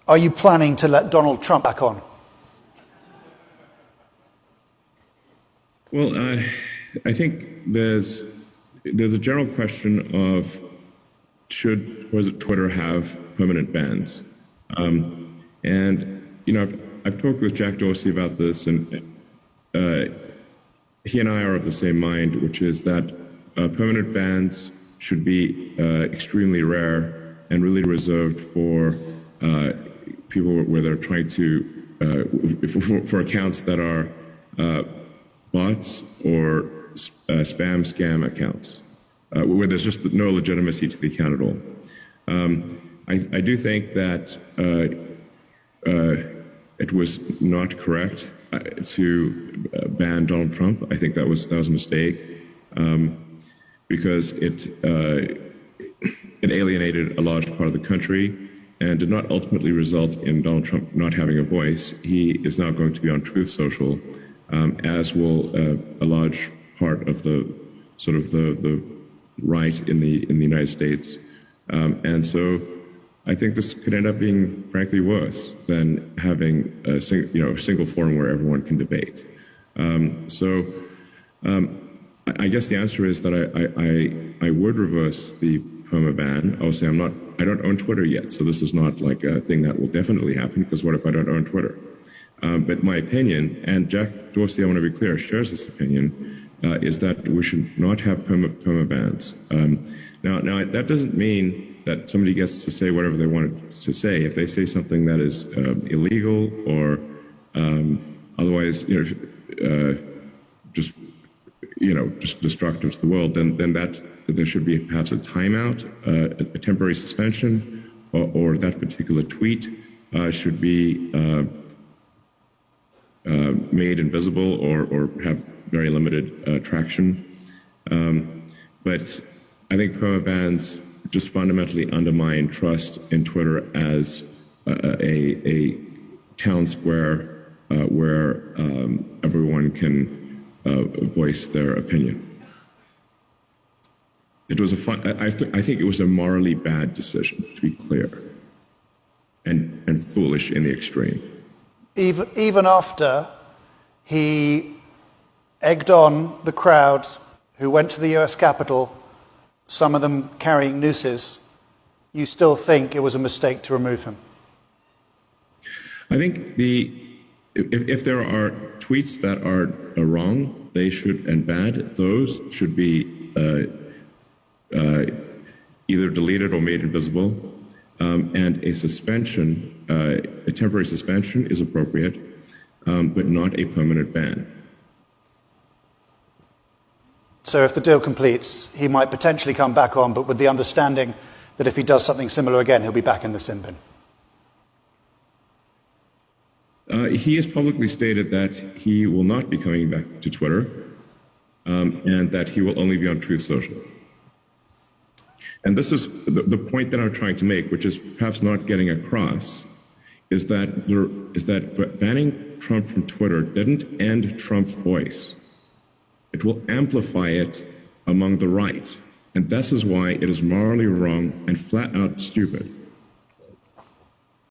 Are you planning to let Donald Trump back on? Well, I think there's a general question of was Twitter have permanent bans? And I've talked with Jack Dorsey about this, and he and I are of the same mind, which is that permanent bans should be extremely rare and really reserved for people where they're trying to for accounts that are bots or spam scam accounts, where there's just no legitimacy to the account at all. I do think that it was not correct to ban Donald Trump. I think that was a mistake because it alienated a large part of the country and did not ultimately result in Donald Trump not having a voice. He is now going to be on Truth Social, as will a large part of the right in the United States, and so I think this could end up being, frankly, worse than having a single forum where everyone can debate. I guess the answer is that I would reverse the perma ban. Obviously, I don't own Twitter yet, so this is not like a thing that will definitely happen, because what if I don't own Twitter? But my opinion, and Jack Dorsey, I want to be clear, shares this opinion, is that we should not have perma bans. Now that doesn't mean that somebody gets to say whatever they want to say. If they say something that is illegal or otherwise, just destructive to the world, then that there should be perhaps a timeout, a temporary suspension, or that particular tweet should be made invisible or have very limited traction. But I think perma bans just fundamentally undermine trust in Twitter as a town square where everyone can voice their opinion. It was I think it was a morally bad decision, to be clear, and foolish in the extreme. Even after he egged on the crowd who went to the US Capitol, some of them carrying nooses, you still think it was a mistake to remove him? I think if there are tweets that are wrong, they should, and bad, those should be either deleted or made invisible, and a suspension, a temporary suspension is appropriate, but not a permanent ban. So if the deal completes, he might potentially come back on, but with the understanding that if he does something similar again, he'll be back in the sin bin. He has publicly stated that he will not be coming back to Twitter, and that he will only be on Truth Social. And this is the point that I'm trying to make, which is perhaps not getting across, is that banning Trump from Twitter didn't end Trump's voice. It will amplify it among the right. And this is why it is morally wrong and flat out stupid